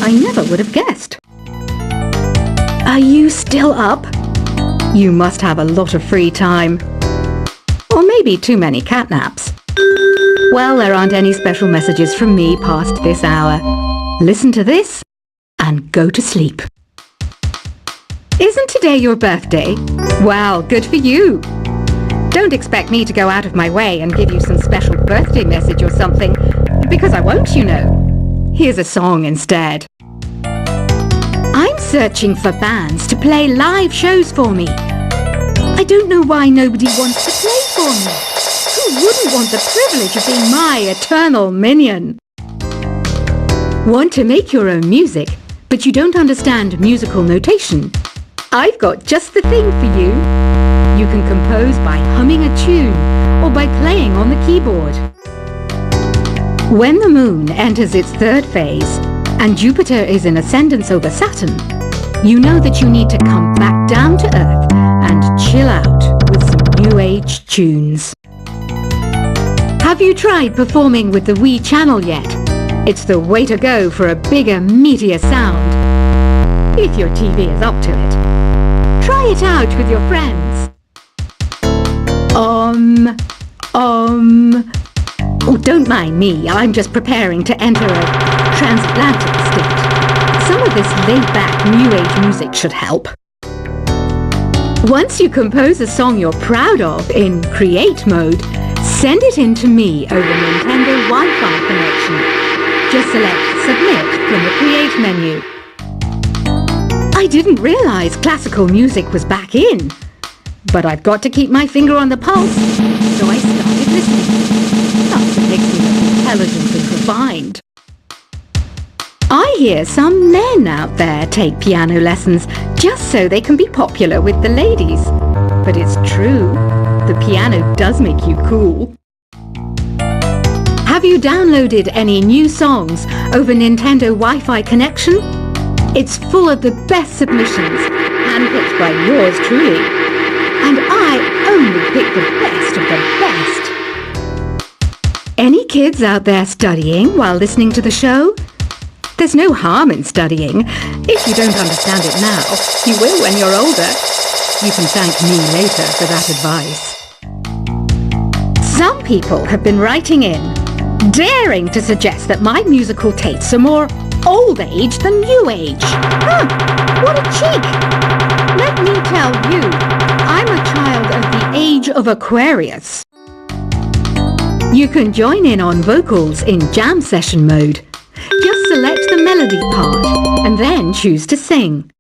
I never would have guessed. Are you still up? You must have a lot of free time. Or maybe too many catnaps. Well, there aren't any special messages from me past this hour. Listen to this and go to sleep. Isn't today your birthday? Well, good for you. Don't expect me to go out of my way and give you some special birthday message or something, because I won't, you know. Here's a song instead. I'm searching for bands to play live shows for me. I don't know why nobody wants to play for me. Who wouldn't want the privilege of being my eternal minion? Want to make your own music, but you don't understand musical notation? I've got just the thing for you. You can compose by humming a tune or by playing on the keyboard. When the moon enters its third phase and Jupiter is in ascendance over Saturn, you know that you need to come back down to Earth and chill out with some new age tunes. Have you tried performing with the Wii channel yet? It's the way to go for a bigger, meatier sound. If your TV is up to it. Try it out with your friends. Oh, don't mind me. I'm just preparing to enter a transatlantic state. Some of this laid-back New Age music should help. Once you compose a song you're proud of in create mode, send it in to me over Nintendo Wi-Fi connection. Just select Submit from the Create menu. I didn't realize classical music was back in, but I've got to keep my finger on the pulse, so I started listening. That's what makes me look intelligent and refined. I hear some men out there take piano lessons just so they can be popular with the ladies. But it's true, the piano does make you cool. Have you downloaded any new songs over Nintendo Wi-Fi connection? It's full of the best submissions, handpicked by yours truly. And I only pick the best of the best. Any kids out there studying while listening to the show? There's no harm in studying. If you don't understand it now, you will when you're older. You can thank me later for that advice. Some people have been writing in, daring to suggest that my musical tastes are more old age than new age. Huh, what a cheek! Let me tell you, I'm a child of the age of Aquarius. You can join in on vocals in jam session mode. Just select the melody part and then choose to sing.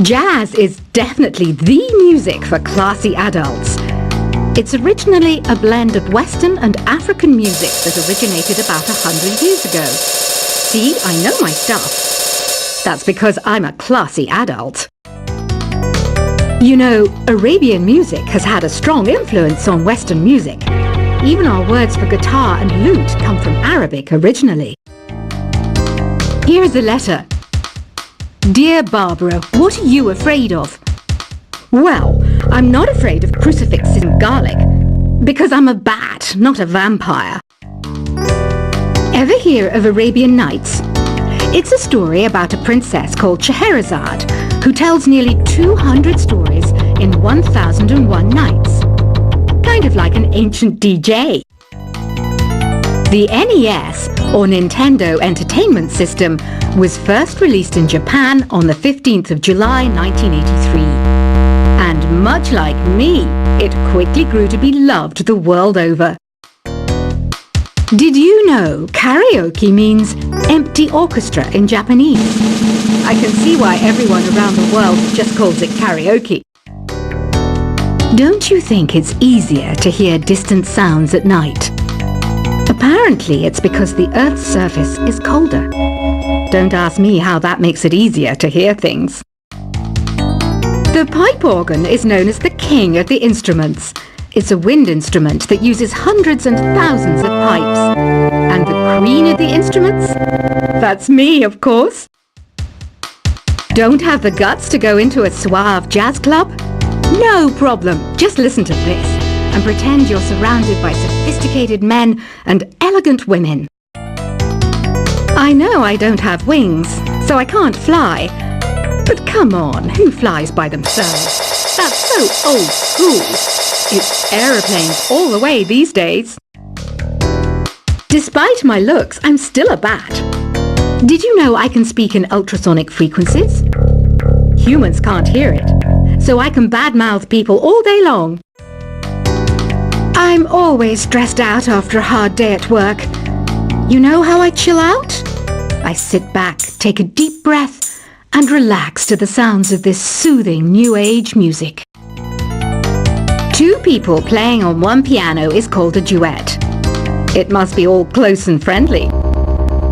Jazz is definitely the music for classy adults. It's originally a blend of Western and African music that originated about 100 years ago. See, I know my stuff. That's because I'm a classy adult. You know, Arabian music has had a strong influence on Western music. Even our words for guitar and lute come from Arabic originally. Here's a letter. Dear Barbara, what are you afraid of? Well, I'm not afraid of crucifixes and garlic, because I'm a bat, not a vampire. Ever hear of Arabian Nights? It's a story about a princess called Scheherazade, who tells nearly 200 stories in 1001 nights. Kind of like an ancient DJ. The NES, or Nintendo Entertainment System, was first released in Japan on the 15th of July 1983. And much like me, it quickly grew to be loved the world over. Did you know karaoke means empty orchestra in Japanese? I can see why everyone around the world just calls it karaoke. Don't you think it's easier to hear distant sounds at night? Apparently it's because the Earth's surface is colder. Don't ask me how that makes it easier to hear things. The pipe organ is known as the king of the instruments. It's a wind instrument that uses hundreds and thousands of pipes. And the queen of the instruments? That's me, of course. Don't have the guts to go into a suave jazz club? No problem. Just listen to this and pretend you're surrounded by sophisticated men and elegant women. I know I don't have wings, so I can't fly. But come on, who flies by themselves? That's so old school. It's aeroplanes all the way these days. Despite my looks, I'm still a bat. Did you know I can speak in ultrasonic frequencies? Humans can't hear it, so I can badmouth people all day long. I'm always stressed out after a hard day at work. You know how I chill out? I sit back, take a deep breath, and relax to the sounds of this soothing new age music. Two people playing on one piano is called a duet. It must be all close and friendly.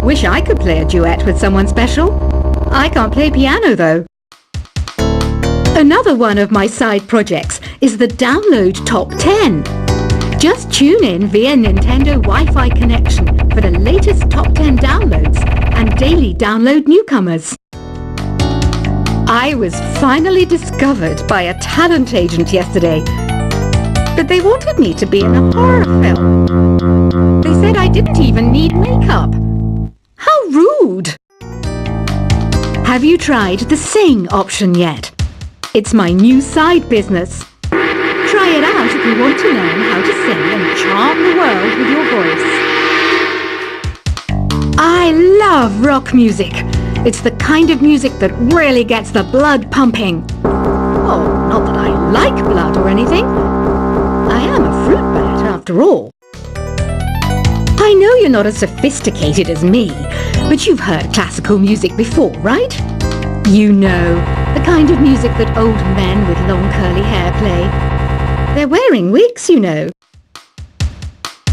Wish I could play a duet with someone special. I can't play piano though. Another one of my side projects is the Download Top 10. Just tune in via Nintendo Wi-Fi connection for the latest top 10 downloads and daily download newcomers. I was finally discovered by a talent agent yesterday, but they wanted me to be in a horror film. They said I didn't even need makeup. How rude! Have you tried the Sing option yet? It's my new side business. Try it out if you want to learn how to sing and charm the world with your voice. I love rock music. It's the kind of music that really gets the blood pumping. Oh, not that I like blood or anything. I am a fruit bat after all. I know you're not as sophisticated as me, but you've heard classical music before, right? You know, the kind of music that old men with long curly hair play. They're wearing wigs, you know.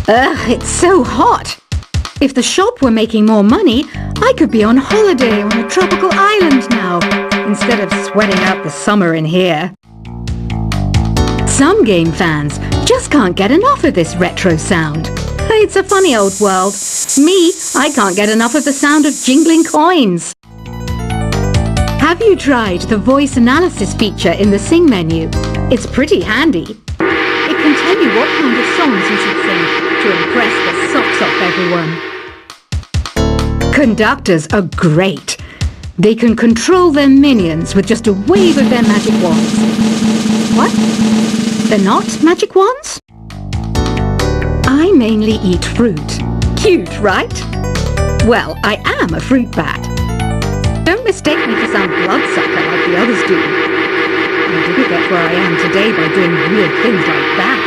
Ugh, it's so hot. If the shop were making more money, I could be on holiday on a tropical island now, instead of sweating out the summer in here. Some game fans just can't get enough of this retro sound. It's a funny old world. Me, I can't get enough of the sound of jingling coins. Have you tried the voice analysis feature in the Sing menu? It's pretty handy. It can tell you what kind of songs you should sing to impress the socks off everyone. Conductors are great. They can control their minions with just a wave of their magic wands. What? They're not magic wands? I mainly eat fruit. Cute, right? Well, I am a fruit bat. Don't mistake me for some bloodsucker like the others do. I didn't get where I am today by doing weird things like that.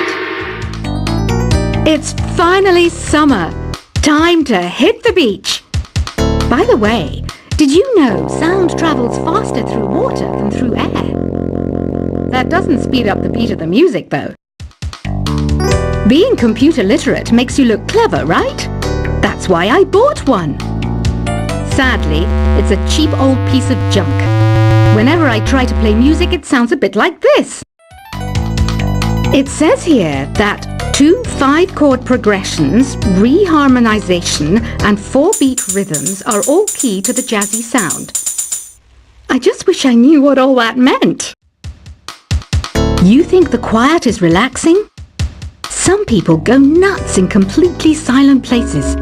It's finally summer. Time to hit the beach. By the way, did you know sound travels faster through water than through air? That doesn't speed up the beat of the music, though. Being computer literate makes you look clever, right? That's why I bought one. Sadly, it's a cheap old piece of junk. Whenever I try to play music, it sounds a bit like this. It says here that 2 5-chord progressions, reharmonization, and 4-beat rhythms are all key to the jazzy sound. I just wish I knew what all that meant. You think the quiet is relaxing? Some people go nuts in completely silent places.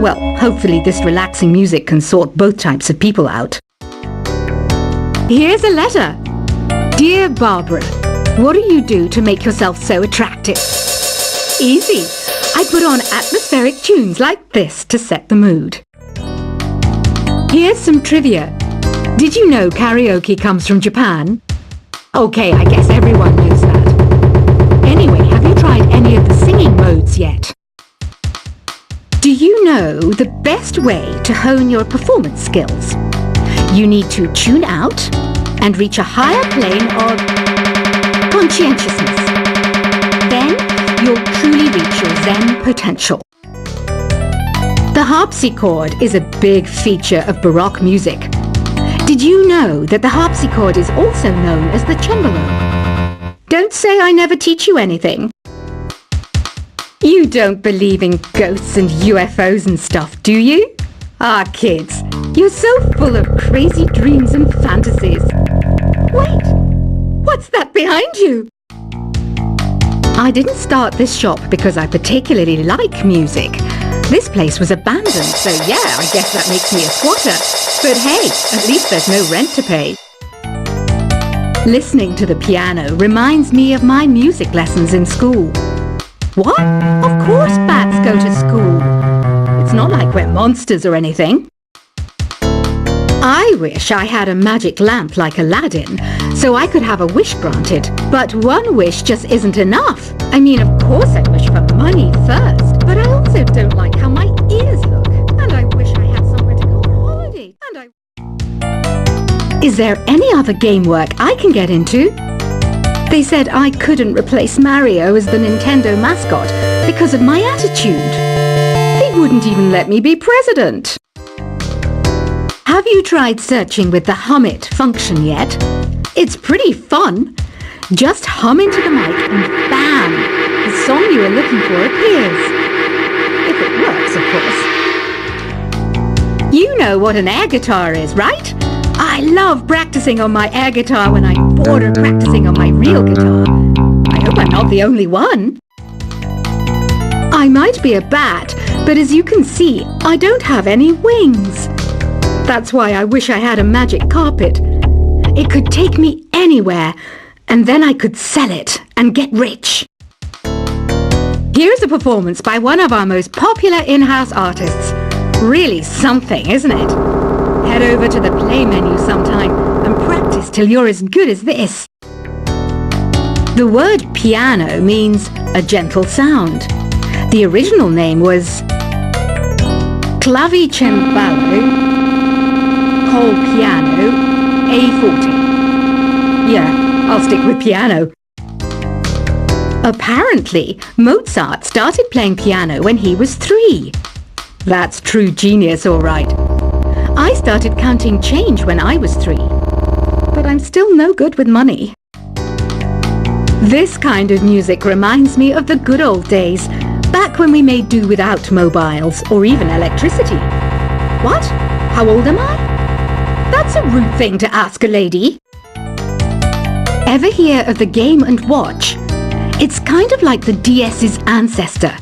Well, hopefully this relaxing music can sort both types of people out. Here's a letter. Dear Barbara, what do you do to make yourself so attractive? Easy. I put on atmospheric tunes like this to set the mood. Here's some trivia. Did you know karaoke comes from Japan? Okay, I guess everyone knows that. Anyway, have you tried any of the singing modes yet? Do you know the best way to hone your performance skills? You need to tune out and reach a higher plane of conscientiousness. Then you'll truly reach your Zen potential. The harpsichord is a big feature of Baroque music. Did you know that the harpsichord is also known as the cembalo? Don't say I never teach you anything. You don't believe in ghosts and UFOs and stuff, do you? Ah, kids, you're so full of crazy dreams and fantasies. Wait, what's that behind you? I didn't start this shop because I particularly like music. This place was abandoned, so yeah, I guess that makes me a squatter. But hey, at least there's no rent to pay. Listening to the piano reminds me of my music lessons in school. What? Of course bats go to school. It's not like we're monsters or anything. I wish I had a magic lamp like Aladdin, so I could have a wish granted. But one wish just isn't enough. I mean, of course I wish for money first, but I also don't like how my ears look. And I wish I had somewhere to go on holiday. Is there any other game work I can get into? They said I couldn't replace Mario as the Nintendo mascot because of my attitude. They wouldn't even let me be president. Have you tried searching with the hum it function yet? It's pretty fun. Just hum into the mic and bam! The song you are looking for appears. If it works, of course. You know what an air guitar is, right? I love practicing on my air guitar when I'm bored of practicing on my real guitar. I hope I'm not the only one. I might be a bat, but as you can see, I don't have any wings. That's why I wish I had a magic carpet. It could take me anywhere, and then I could sell it and get rich. Here's a performance by one of our most popular in-house artists. Really something, isn't it? Head over to the play menu sometime and practice till you're as good as this. The word piano means a gentle sound. The original name was clavicembalo col piano A forte. Yeah, I'll stick with piano. Apparently, Mozart started playing piano when he was 3. That's true genius, all right. I started counting change when I was 3, but I'm still no good with money. This kind of music reminds me of the good old days, back when we made do without mobiles or even electricity. What? How old am I? That's a rude thing to ask a lady. Ever hear of the Game & Watch? It's kind of like the DS's ancestor.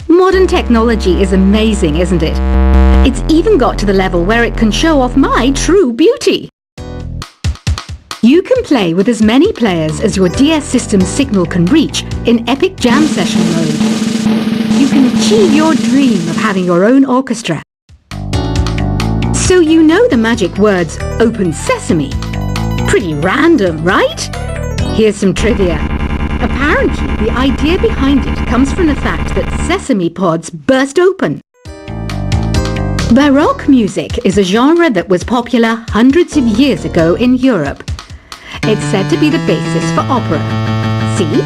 Modern technology is amazing, isn't it? It's even got to the level where it can show off my true beauty. You can play with as many players as your DS system's signal can reach in epic jam session mode. You can achieve your dream of having your own orchestra. So you know the magic words "Open Sesame." Pretty random, right? Here's some trivia. Apparently, the idea behind it comes from the fact that sesame pods burst open. Baroque music is a genre that was popular hundreds of years ago in Europe. It's said to be the basis for opera. See?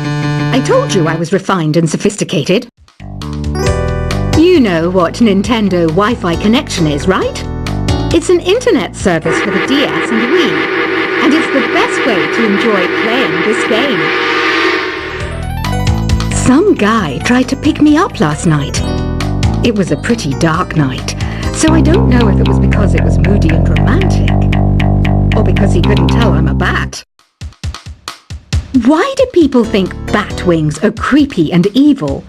I told you I was refined and sophisticated. You know what Nintendo Wi-Fi connection is, right? It's an internet service for the DS and Wii, and it's the best way to enjoy playing this game. Some guy tried to pick me up last night. It was a pretty dark night, so I don't know if it was because it was moody and romantic, or because he couldn't tell I'm a bat. Why do people think bat wings are creepy and evil?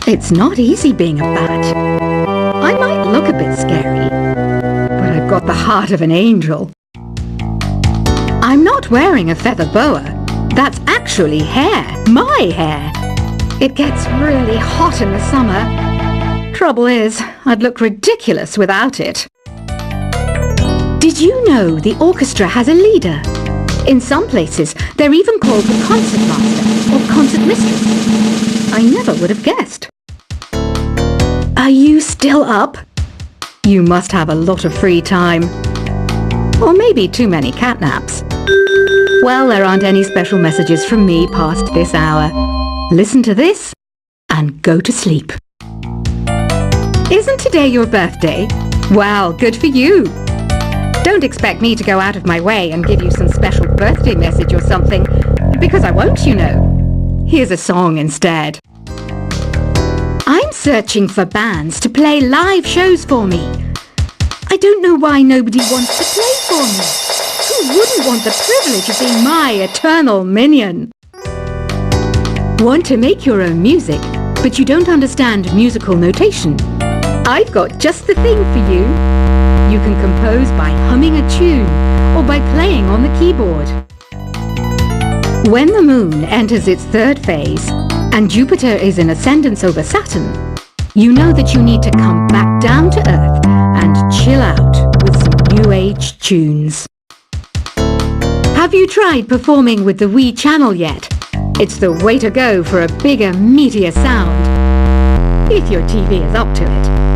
It's not easy being a bat. I might look a bit scary, but I've got the heart of an angel. I'm not wearing a feather boa. That's actually hair, my hair. It gets really hot in the summer. Trouble is, I'd look ridiculous without it. Did you know the orchestra has a leader? In some places, they're even called the concert master or concert mistress. I never would have guessed. Are you still up? You must have a lot of free time. Or maybe too many catnaps. Well, there aren't any special messages from me past this hour. Listen to this and go to sleep. Isn't today your birthday? Well, good for you. Don't expect me to go out of my way and give you some special birthday message or something, because I won't, you know. Here's a song instead. I'm searching for bands to play live shows for me. I don't know why nobody wants to play for me. Who wouldn't want the privilege of being my eternal minion? Want to make your own music? but you don't understand musical notation. I've got just the thing for you. You can compose by humming a tune or by playing on the keyboard. When the Moon enters its third phase and Jupiter is in ascendance over Saturn, you know that you need to come back down to Earth and chill out with some New Age tunes. Have you tried performing with the Wii channel yet? It's the way to go for a bigger, meatier sound, if your TV is up to it.